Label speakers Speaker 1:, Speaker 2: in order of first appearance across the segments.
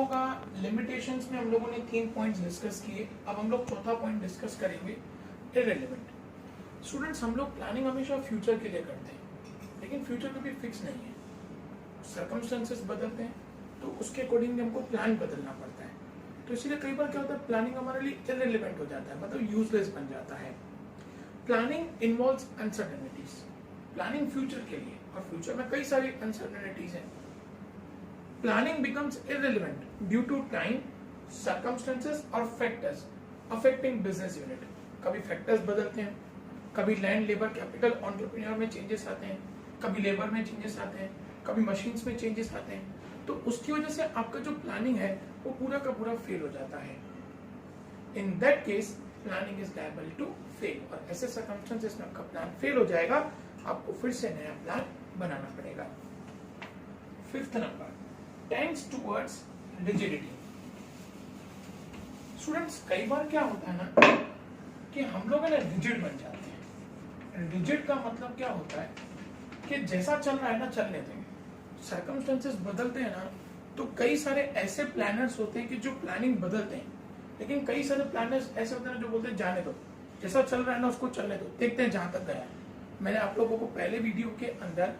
Speaker 1: होगा लिमिटेशंस में हम लोगों ने 3 पॉइंट्स डिस्कस किए। अब हम लोग चौथा पॉइंट डिस्कस करेंगे, इररिलेवेंट। स्टूडेंट्स, हम लोग प्लानिंग हमेशा फ्यूचर के लिए करते हैं, लेकिन फ्यूचर कभी फिक्स नहीं है। सर्कमस्टेंसेस बदलते हैं तो उसके अकॉर्डिंगली हमको प्लान बदलना पड़ता है। तो इसीलिए कई बार क्या होता है, प्लानिंग हमारे लिए इररिलेवेंट हो जाता है, मतलब यूजलेस बन जाता है। Planning involves uncertainties. Planning future के लिए, और फ्यूचर में कई सारी अनसर्टेनिटीज हैं। Planning becomes irrelevant due to time, circumstances और फैक्टर्स अफेक्टिंग बिजनेस यूनिट। कभी फैक्टर्स बदलते हैं, कभी लैंड, लेबर, कैपिटल, एंटरप्रेन्योर में चेंजेस आते हैं, कभी लेबर में चेंजेस आते हैं, कभी मशीन्स में चेंजेस आते हैं। तो उसकी वजह से आपका जो प्लानिंग है वो पूरा का पूरा फेल हो जाता है। In that case planning is liable to fail, और ऐसे सर्कमस्टेंसेस में आपका प्लान फेल हो जाएगा, आपको फिर से नया प्लान बनाना पड़ेगा। Fifth number, tends towards rigidity. Students, कई बार क्या होता है ना कि हम लोग है ना रिजिड बन जाते हैं। रिजिड का मतलब क्या होता है कि जैसा चल रहा है ना चलने दें। सर्कमस्टेंसेस बदलते हैं ना, तो कई सारे ऐसे प्लानर्स होते हैं कि जो प्लानिंग बदलते हैं, लेकिन कई सारे प्लानर्स ऐसे होते हैं ना जो बोलते हैं जाने दो, जैसा चल रहा है ना उसको चलने दो, देखते हैं जहां तक गया। मैंने आप लोगों को पहले वीडियो के अंदर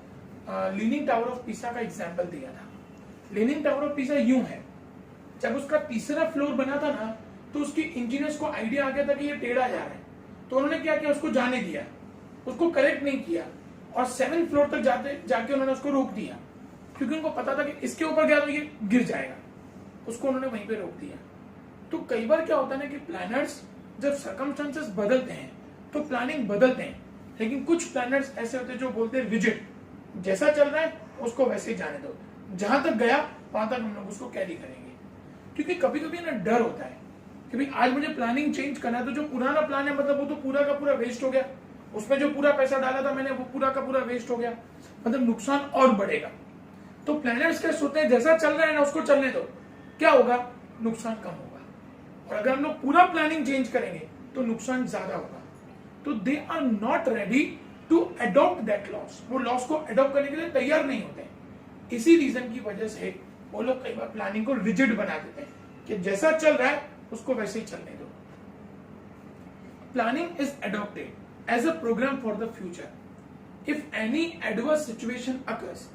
Speaker 1: लीनिंग टावर ऑफ पीसा का एग्जाम्पल दिया था। लीनिंग टावर ऑफ पीसा यूं है, जब उसका तीसरा फ्लोर बना था ना, तो उसके इंजीनियर्स को आइडिया आ गया था कि ये टेढ़ा जा रहा है, तो उन्होंने क्या किया, उसको जाने दिया, उसको करेक्ट नहीं किया, और 7th फ्लोर तक जाके उन्होंने उसको रोक दिया, क्योंकि उनको पता था कि इसके ऊपर गया तो ये गिर जाएगा, उसको उन्होंने वहीं पे रोक दिया। तो कई बार क्या होता है ना कि प्लानर्स जब सर्कमस्टेंसेस बदलते हैं तो प्लानिंग बदलते हैं, लेकिन कुछ प्लानर्स ऐसे होते हैं जो बोलते हैं रिजिड, जैसा चल रहा है उसको वैसे ही जाने दो, जहां तक गया वहां तक हम लोग उसको कैरी करेंगे। क्योंकि कभी कभी ना डर होता है कि भाई आज मुझे प्लानिंग चेंज करना है, तो जो पुराना प्लान है मतलब वो तो पूरा का पूरा वेस्ट हो गया, उसमें जो पूरा पैसा डाला था मैंने वो पूरा का पूरा वेस्ट हो गया, मतलब नुकसान और बढ़ेगा। तो प्लानर्स क्या सोचते हैं, जैसा चल रहा है ना उसको चलने दो, क्या होगा, नुकसान कम होगा। और अगर हम लोग पूरा प्लानिंग चेंज करेंगे तो नुकसान ज्यादा होगा। तो they are not ready to adopt that loss, वो लॉस को अडॉप्ट करने के लिए तैयार नहीं होते। इसी रीजन की वजह से वो लोग कई बार प्लानिंग को रिजिड बना देते हैं कि जैसा चल रहा है उसको वैसे ही चलने दो। Planning is adopted as a programme for the future. If any adverse situation occurs,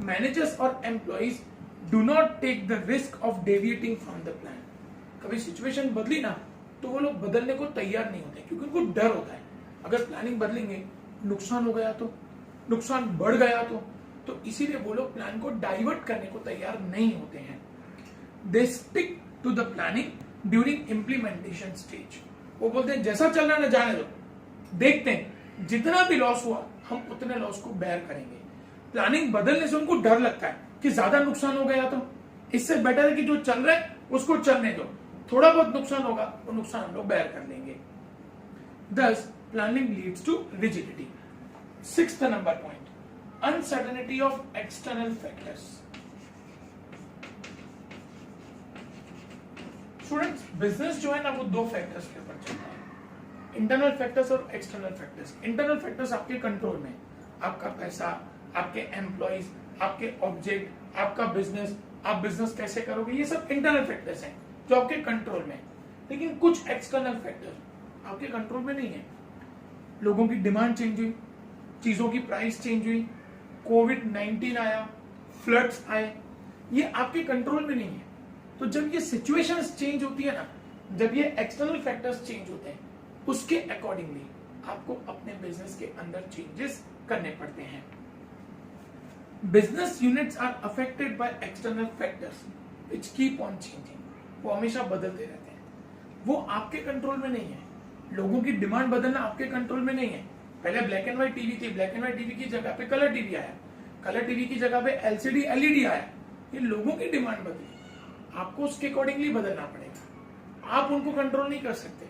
Speaker 1: managers और employees do not take the risk of deviating from the plan. कभी सिचुएशन बदली ना तो वो लोग बदलने को तैयार नहीं होते, क्योंकि उनको डर होता है अगर प्लानिंग बदलेंगे नुकसान हो गया तो, नुकसान बढ़ गया तो इसीलिए वो लोग प्लान को डाइवर्ट करने को तैयार नहीं होते हैं। They stick to the planning during implementation stage. वो बोलते हैं जैसा चल रहा है ना जाने दो, देखते हैं जितना भी लॉस हुआ हम उतने लॉस को बेयर करेंगे। प्लानिंग बदलने से उनको डर लगता है कि ज्यादा नुकसान हो गया तो इससे बेटर है कि जो चल रहा है उसको चलने दो, थोड़ा बहुत नुकसान होगा वो नुकसान हम लोग बेयर कर लेंगे। Thus, planning leads to rigidity. Sixth number point, uncertainty of external factors. Students, business जो है ना वो 2 फैक्टर्स के ऊपर चलता है, इंटरनल फैक्टर्स और एक्सटर्नल फैक्टर्स। इंटरनल फैक्टर्स आपके कंट्रोल में, आपका पैसा, आपके एम्प्लॉइज, आपके ऑब्जेक्ट, आपका बिजनेस, आप बिजनेस कैसे करोगे, ये सब इंटरनल फैक्टर्स हैं जो आपके कंट्रोल में। लेकिन कुछ एक्सटर्नल फैक्टर्स आपके कंट्रोल में नहीं है। लोगों की डिमांड चेंज हुई, चीजों की प्राइस चेंज हुई, कोविड-19 आया, फ्लड्स आए, ये आपके कंट्रोल में नहीं है। तो जब ये सिचुएशंस चेंज होती है ना, जब ये एक्सटर्नल फैक्टर्स चेंज होते हैं, उसके अकॉर्डिंगली आपको अपने बिजनेस के अंदर चेंजेस करने पड़ते हैं। Business units are affected by external factors which keep on changing. वो हमेशा बदलते रहते हैं, वो आपके कंट्रोल में नहीं है। लोगों की डिमांड बदलना आपके कंट्रोल में नहीं है। पहले ब्लैक एंड व्हाइट टीवी थी, ब्लैक एंड व्हाइट टीवी की जगह पे कलर टीवी आया, कलर टीवी की जगह पे एलसीडी एलईडी आया। ये लोगों की डिमांड बदली, आपको उसके अकॉर्डिंगली बदलना पड़ेगा। आप उनको कंट्रोल नहीं कर सकते।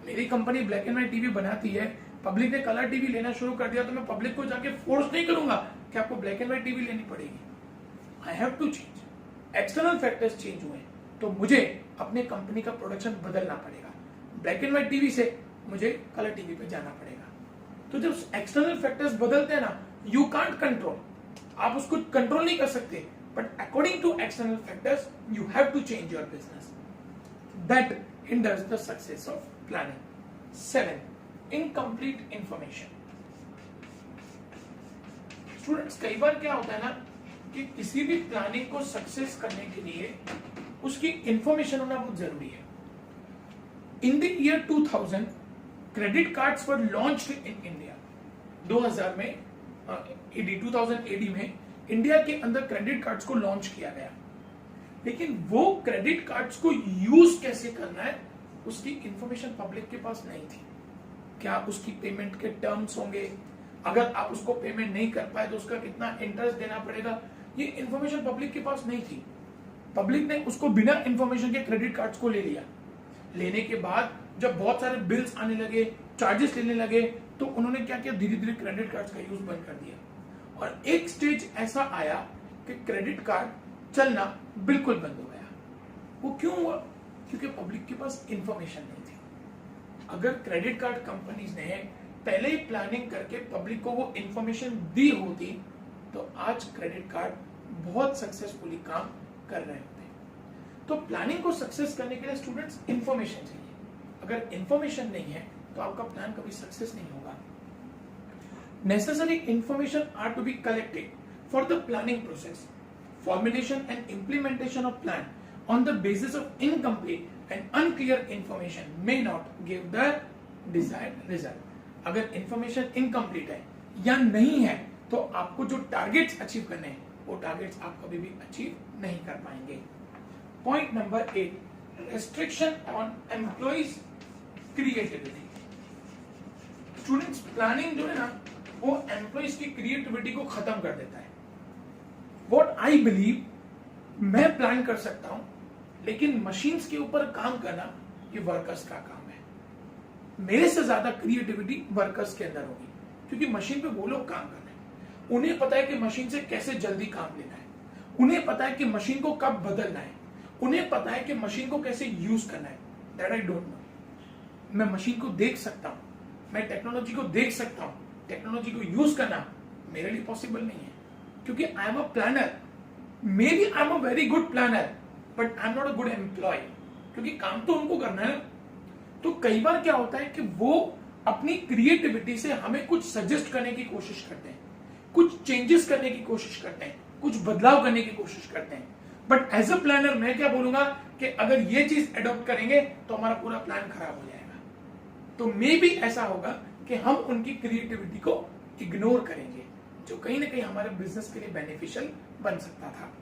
Speaker 1: मेरी company black and white TV बनाती है, पब्लिक ने कलर टीवी लेना शुरू कर दिया, तो मैं पब्लिक को जाके फोर्स नहीं करूंगा कि आपको ब्लैक एंड व्हाइट टीवी लेनी पड़ेगी। I have to change. External factors change हुए तो मुझे अपने कंपनी का प्रोडक्शन बदलना पड़ेगा। ब्लैक एंड व्हाइट टीवी से मुझे कलर टीवी पे जाना पड़ेगा। तो जब एक्सटर्नल फैक्टर्स बदलते हैं ना, यू कांट कंट्रोल, आप उसको कंट्रोल नहीं कर सकते। but according to external factors, you have to change your business. That hinders the success of planning. 7. Incomplete information. Students, कई बार क्या होता है ना कि किसी भी प्लानिंग को सक्सेस करने के लिए उसकी इंफॉर्मेशन होना बहुत जरूरी है. In the year 2000 credit cards were launched in India. 2000 में 2000 एडी में इंडिया के अंदर क्रेडिट कार्ड्स को लॉन्च किया गया. लेकिन वो क्रेडिट कार्ड्स को यूज कैसे करना है उसकी इंफॉर्मेशन पब्लिक के पास नहीं थी. क्या उसकी पेमेंट के टर्म्स होंगे, अगर आप उसको पेमेंट नहीं कर पाए तो उसका कितना इंटरेस्ट देना पड़ेगा, ये इंफॉर्मेशन पब्लिक के पास नहीं थी. पब्लिक ने उसको बिना इंफॉर्मेशन के क्रेडिट कार्ड्स को ले लिया. लेने के बाद जब बहुत सारे बिल्स आने लगे, चार्जेस लेने लगे, तो उन्होंने क्या किया, धीरे धीरे क्रेडिट कार्ड्स का यूज बंद कर दिया. और एक स्टेज ऐसा आया कि क्रेडिट कार्ड चलना बिल्कुल बंद हो गया. वो क्यों हुआ? क्योंकि पब्लिक के पास इंफॉर्मेशन नहीं थी. अगर क्रेडिट कार्ड कंपनीज ने पहले ही प्लानिंग करके पब्लिक को वो इंफॉर्मेशन दी होती तो आज क्रेडिट कार्ड बहुत सक्सेसफुली काम कर रहे होते. तो प्लानिंग को सक्सेस करने के लिए स्टूडेंट्स इंफॉर्मेशन चाहिए. अगर इंफॉर्मेशन नहीं है तो आपका प्लान कभी सक्सेस नहीं होगा. Necessary information are to be collected for the planning process. Formulation and implementation of plan on the basis of incomplete and unclear information may not give the desired result. अगर information incomplete है या नहीं है तो आपको जो targets achieve करने हैं वो टारगेट्स आप कभी भी अचीव नहीं कर पाएंगे. Point number 8, restriction on employees creativity. Students, planning जो है ना वो एम्प्लॉइज की क्रिएटिविटी को खत्म कर देता है. व्हाट आई बिलीव, मैं प्लान कर सकता हूं लेकिन मशीन्स के ऊपर काम करना ये वर्कर्स का काम है. मेरे से ज्यादा क्रिएटिविटी वर्कर्स के अंदर होगी क्योंकि मशीन पे वो लोग काम कर रहे हैं. उन्हें पता है कि मशीन से कैसे जल्दी काम लेना है, उन्हें पता है कि मशीन को कब बदलना है, उन्हें पता है कि मशीन को कैसे यूज करना है. That I don't know. मैं मशीन को देख सकता हूं, मैं टेक्नोलॉजी को देख सकता हूं, टेक्नोलॉजी को यूज करना मेरे लिए पॉसिबल नहीं है क्योंकि I am a planner. Maybe I am a very good planner but I am not a good employee क्योंकि काम तो उनको करना है. तो कई बार क्या होता है कि वो अपनी क्रिएटिविटी से हमें कुछ सजेस्ट करने की कोशिश करते हैं, कुछ चेंजेस करने की कोशिश करते हैं, कुछ बदलाव करने की कोशिश करते हैं. बट एज अ प्लानर मैं क्या बोलूंगा कि अगर ये चीज एडॉप्ट करेंगे तो हमारा पूरा प्लान खराब हो जाएगा. तो मे बी ऐसा होगा कि हम उनकी क्रिएटिविटी को इग्नोर करेंगे जो कहीं ना कहीं हमारे बिजनेस के लिए बेनिफिशियल बन सकता था.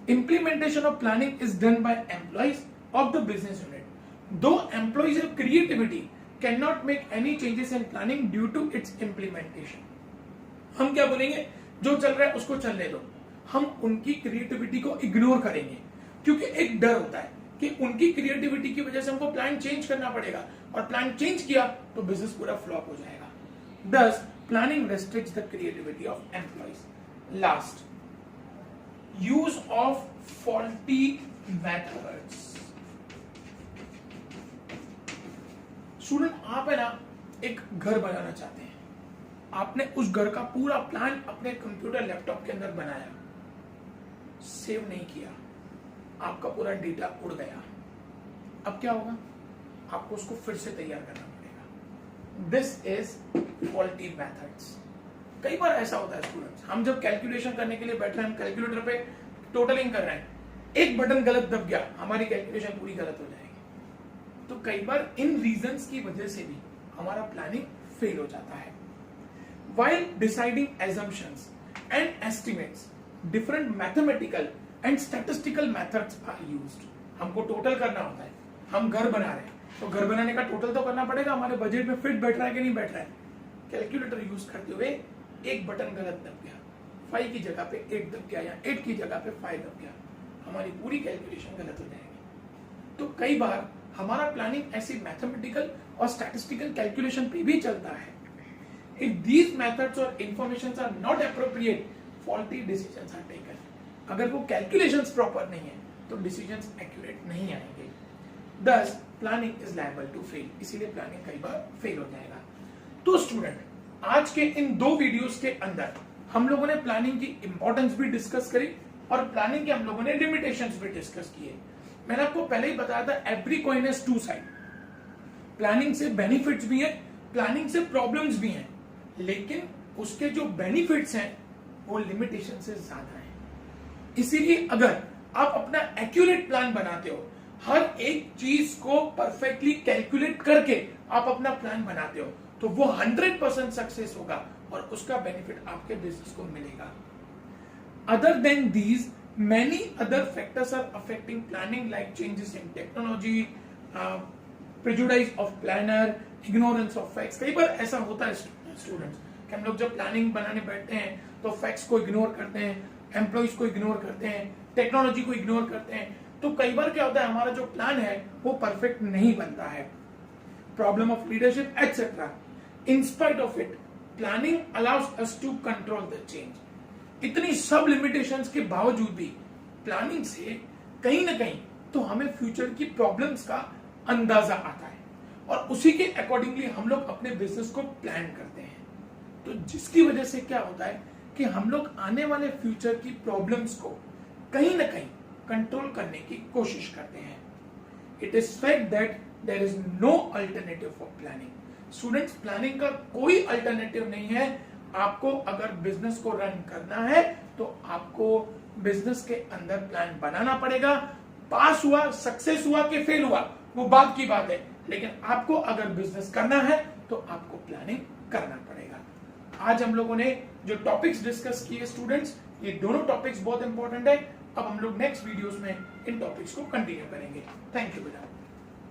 Speaker 1: Implementation of planning is done by employees of the business unit. Though employees have creativity can not make any changes in planning due to its implementation. हम क्या बोलेंगे, जो चल रहा है उसको चलने दो. हम उनकी क्रिएटिविटी को इग्नोर करेंगे क्योंकि एक डर होता है कि उनकी क्रिएटिविटी की वजह से हमको प्लान चेंज करना पड़ेगा और प्लान चेंज किया तो बिजनेस पूरा फ्लॉप हो जाएगा. Thus, planning restricts the creativity of employees. Last, use of faulty methods. Student, आप है ना एक घर बनाना चाहते हैं, आपने उस घर का पूरा प्लान अपने कंप्यूटर लैपटॉप के अंदर बनाया, सेव नहीं किया, आपका पूरा डेटा उड़ गया. अब क्या होगा? आपको उसको फिर से तैयार करना पड़ेगा. This is faulty methods. कई बार ऐसा होता है स्टूडेंट्स, हम जब कैलकुलेशन करने के लिए बैठ रहे हैं, हम कैलकुलेटर पे टोटलिंग कर रहे हैं, एक बटन गलत दब गया, हमारी कैलकुलेशन पूरी गलत हो जाएगी. तो कई बार इन रीजंस की वजह से भी हमारा प्लानिंग फेल हो जाता है. While deciding assumptions and estimates, different mathematical and statistical methods are used. हमको टोटल करना होता है. हम घर बना रहे हैं तो घर बनाने का टोटल तो करना पड़ेगा, हमारे बजट में फिट बैठ रहा है कि नहीं बैठ रहा है. कैलकुलेटर यूज करते हुए एक बटन गलत दब गया, 5 की जगह पे 8 दब गया या 8 की जगह पे 5 दब गया, हमारी पूरी कैलकुलेशन गलत हो जाएगी. तो कई बार हमारा प्लानिंग ऐसी मैथमेटिकल और स्टैटिस्टिकल कैलकुलेशन पे भी चलता है. If these methods or informations are not appropriate, faulty decisions are taken. अगर वो calculations proper नहीं है तो decisions accurate नहीं आएंगे. Thus, planning is liable to fail. इसीलिए planning कई बार fail हो जाएगा. तो स्टूडेंट, आज के इन 2 वीडियोस के अंदर हम लोगों ने प्लानिंग की इंपॉर्टेंस भी डिस्कस करी और प्लानिंग के हम लोगों ने लिमिटेशंस भी डिस्कस किए। मैंने आपको पहले ही बताया था every coin has two side. Planning से बेनिफिट्स भी हैं, प्लानिंग से प्रॉब्लम्स भी हैं, लेकिन उसके जो बेनिफिट्स हैं वो लिमिटेशन से ज्यादा है। इसीलिए अगर आप अपना एक्यूरेट प्लान बनाते हो, हर एक चीज को परफेक्टली कैलकुलेट करके आप अपना प्लान बनाते हो, तो वो 100% सक्सेस होगा और उसका बेनिफिट आपके बिजनेस को मिलेगा। Other than these many other factors are affecting planning like changes in technology, prejudice of planner, ignorance of facts। कई बार ऐसा होता है स्टूडेंट्स कि हम लोग जब प्लानिंग बनाने बैठते हैं तो फैक्ट्स को इग्नोर करते हैं, एम्प्लॉइज को इग्नोर करते हैं, टेक्नोलॉजी को इग्नोर करते हैं, तो कई बार क्या होता है हमारा जो प्लान है वो परफेक्ट नहीं बनता है। Problem of leadership etcetera. In spite of it planning allows us to control the change. इतनी सब लिमिटेशंस के बावजूद भी प्लानिंग से कहीं ना कहीं तो हमें फ्यूचर की प्रॉब्लम्स का अंदाजा आता है और उसी के अकॉर्डिंगली हम लोग अपने बिजनेस को प्लान करते हैं। तो जिसकी वजह से क्या होता है कि हम लोग आने वाले फ्यूचर की प्रॉब्लम्स को कहीं ना कहीं कंट्रोल करने की कोशिश करते हैं। It is fact that there is no alternative for planning. Students, planning का कोई अल्टरनेटिव नहीं है। आपको अगर बिजनेस को रन करना है तो आपको बिजनेस के अंदर प्लान बनाना पड़ेगा। पास हुआ, सक्सेस हुआ कि फेल हुआ वो बात की बात है, लेकिन आपको अगर बिजनेस करना है तो आपको प्लानिंग करना पड़ेगा। आज हम लोगों ने जो टॉपिक्स डिस्कस किए स्टूडेंट्स, ये दोनों टॉपिक्स बहुत इंपॉर्टेंट है। अब हम लोग नेक्स्ट वीडियोस में इन टॉपिक्स को कंटिन्यू करेंगे। थैंक यू बेटा।